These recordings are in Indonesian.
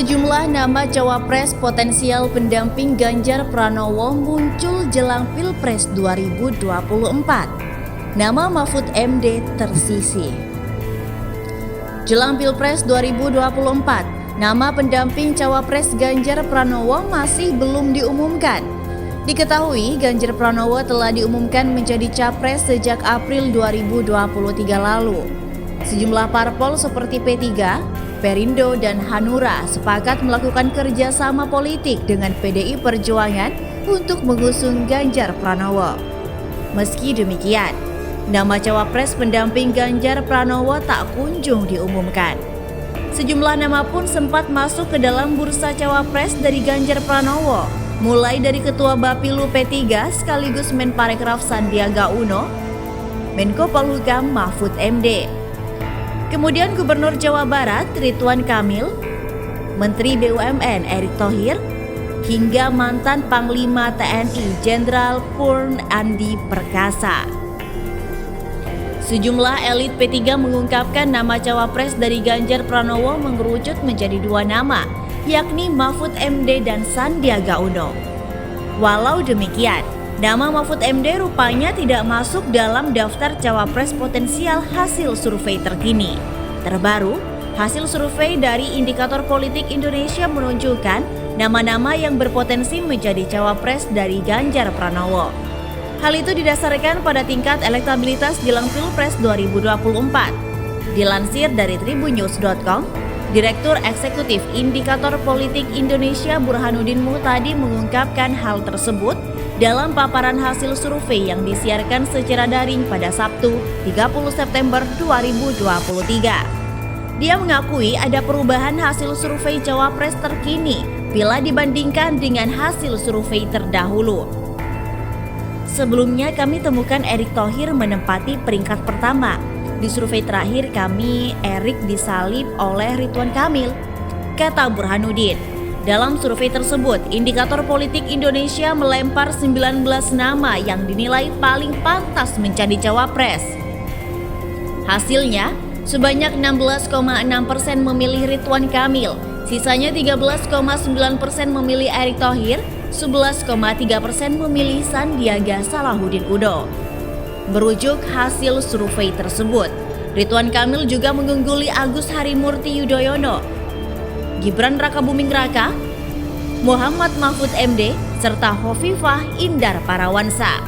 Sejumlah nama cawapres potensial pendamping Ganjar Pranowo muncul jelang Pilpres 2024. Nama Mahfud MD tersisih. Jelang Pilpres 2024, nama pendamping cawapres Ganjar Pranowo masih belum diumumkan. Diketahui Ganjar Pranowo telah diumumkan menjadi capres sejak April 2023 lalu. Sejumlah parpol seperti P3, Perindo dan Hanura sepakat melakukan kerjasama politik dengan PDI Perjuangan untuk mengusung Ganjar Pranowo. Meski demikian, nama cawapres pendamping Ganjar Pranowo tak kunjung diumumkan. Sejumlah nama pun sempat masuk ke dalam bursa cawapres dari Ganjar Pranowo, mulai dari Ketua Bapilu P3 sekaligus Menparekraf Sandiaga Uno, Menko Polhukam Mahfud MD. Kemudian Gubernur Jawa Barat Ridwan Kamil, Menteri BUMN Erick Thohir, hingga mantan Panglima TNI Jenderal Purn Andi Perkasa. Sejumlah elit P3 mengungkapkan nama cawapres dari Ganjar Pranowo mengerucut menjadi dua nama, yakni Mahfud MD dan Sandiaga Uno. Walau demikian, nama Mahfud MD rupanya tidak masuk dalam daftar cawapres potensial hasil survei terkini. Terbaru, hasil survei dari Indikator Politik Indonesia menunjukkan nama-nama yang berpotensi menjadi cawapres dari Ganjar Pranowo. Hal itu didasarkan pada tingkat elektabilitas jelang Pilpres 2024. Dilansir dari tribunnews.com, Direktur Eksekutif Indikator Politik Indonesia Burhanuddin Muhtadi mengungkapkan hal tersebut dalam paparan hasil survei yang disiarkan secara daring pada Sabtu 30 September 2023. Dia mengakui ada perubahan hasil survei cawapres terkini bila dibandingkan dengan hasil survei terdahulu. Sebelumnya kami temukan Erick Thohir menempati peringkat pertama. Di survei terakhir kami Erick disalib oleh Ridwan Kamil, kata Burhanuddin. Dalam survei tersebut, Indikator Politik Indonesia melempar 19 nama yang dinilai paling pantas menjadi cawapres. Hasilnya, sebanyak 16,6% memilih Ridwan Kamil, sisanya 13,9% memilih Erick Thohir, 11,3% memilih Sandiaga Salahuddin Uno. Merujuk hasil survei tersebut, Ridwan Kamil juga mengungguli Agus Harimurti Yudhoyono, Gibran Rakabuming Raka, Muhammad Mahfud MD, serta Hovifah Indar Parawansa.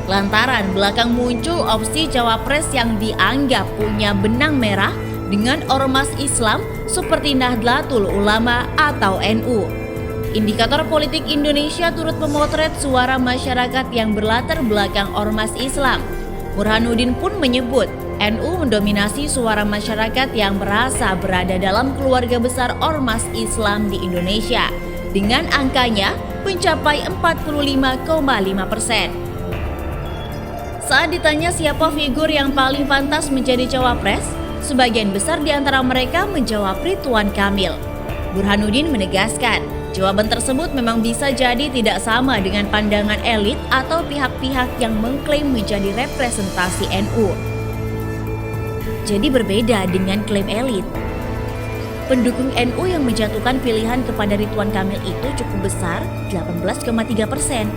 Lantaran belakang muncul opsi cawapres yang dianggap punya benang merah dengan ormas Islam seperti Nahdlatul Ulama atau NU. Indikator Politik Indonesia turut memotret suara masyarakat yang berlatar belakang ormas Islam. Burhanuddin pun menyebut NU mendominasi suara masyarakat yang merasa berada dalam keluarga besar ormas Islam di Indonesia dengan angkanya mencapai 45,5%. Saat ditanya siapa figur yang paling pantas menjadi cawapres, sebagian besar di antara mereka menjawab Ridwan Kamil. Burhanuddin menegaskan, jawaban tersebut memang bisa jadi tidak sama dengan pandangan elit atau pihak-pihak yang mengklaim menjadi representasi NU. Jadi berbeda dengan klaim elit. Pendukung NU yang menjatuhkan pilihan kepada Ridwan Kamil itu cukup besar, 18,3%.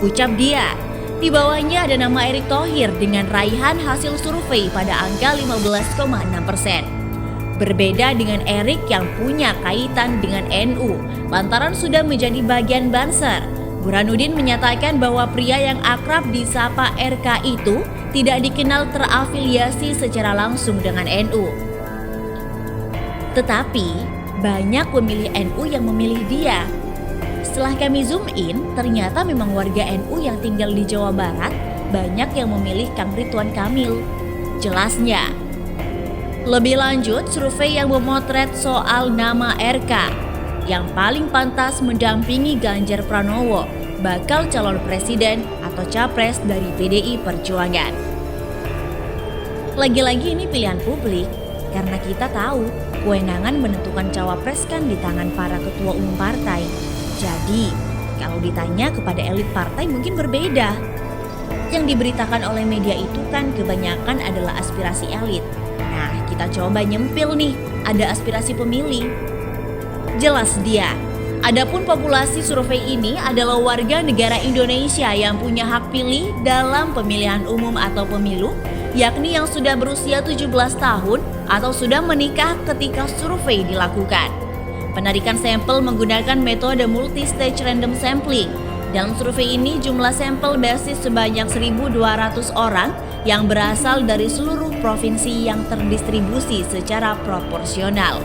Ucap dia. Di bawahnya ada nama Erick Thohir dengan raihan hasil survei pada angka 15,6%. Berbeda dengan Erick yang punya kaitan dengan NU, lantaran sudah menjadi bagian Banser. Burhanuddin menyatakan bahwa pria yang akrab disapa RK itu tidak dikenal terafiliasi secara langsung dengan NU. Tetapi, banyak pemilih NU yang memilih dia. Setelah kami zoom in, ternyata memang warga NU yang tinggal di Jawa Barat banyak yang memilih Kang Ridwan Kamil. Jelasnya. Lebih lanjut, survei yang memotret soal nama RK yang paling pantas mendampingi Ganjar Pranowo bakal calon presiden atau capres dari PDI Perjuangan. Lagi-lagi ini pilihan publik, karena kita tahu kewenangan menentukan cawapres kan di tangan para ketua umum partai. Jadi, kalau ditanya kepada elit partai mungkin berbeda. Yang diberitakan oleh media itu kan kebanyakan adalah aspirasi elit. Nah, kita coba nyempil nih, ada aspirasi pemilih. jelas dia. Adapun populasi survei ini adalah warga negara Indonesia yang punya hak pilih dalam pemilihan umum atau pemilu, yakni yang sudah berusia 17 tahun atau sudah menikah ketika survei dilakukan. Penarikan sampel menggunakan metode multi-stage random sampling. Dalam survei ini jumlah sampel basis sebanyak 1.200 orang yang berasal dari seluruh provinsi yang terdistribusi secara proporsional.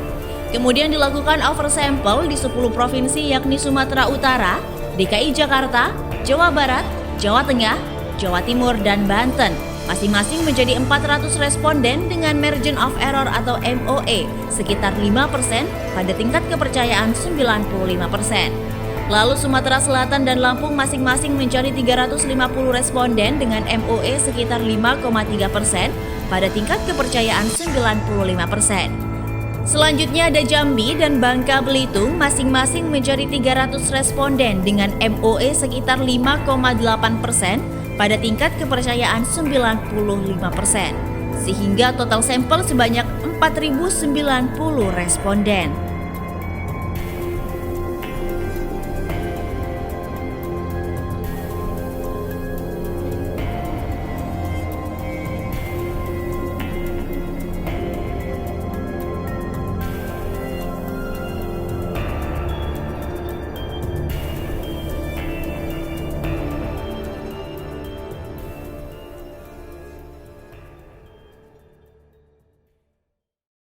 Kemudian dilakukan oversample di 10 provinsi yakni Sumatera Utara, DKI Jakarta, Jawa Barat, Jawa Tengah, Jawa Timur, dan Banten. Masing-masing menjadi 400 responden dengan margin of error atau MOE sekitar 5% pada tingkat kepercayaan 95%. Lalu Sumatera Selatan dan Lampung masing-masing mencari 350 responden dengan MOE sekitar 5,3% pada tingkat kepercayaan 95%. Selanjutnya ada Jambi dan Bangka Belitung masing-masing mencari 300 responden dengan MOE sekitar 5,8% pada tingkat kepercayaan 95%. Sehingga total sampel sebanyak 4.090 responden.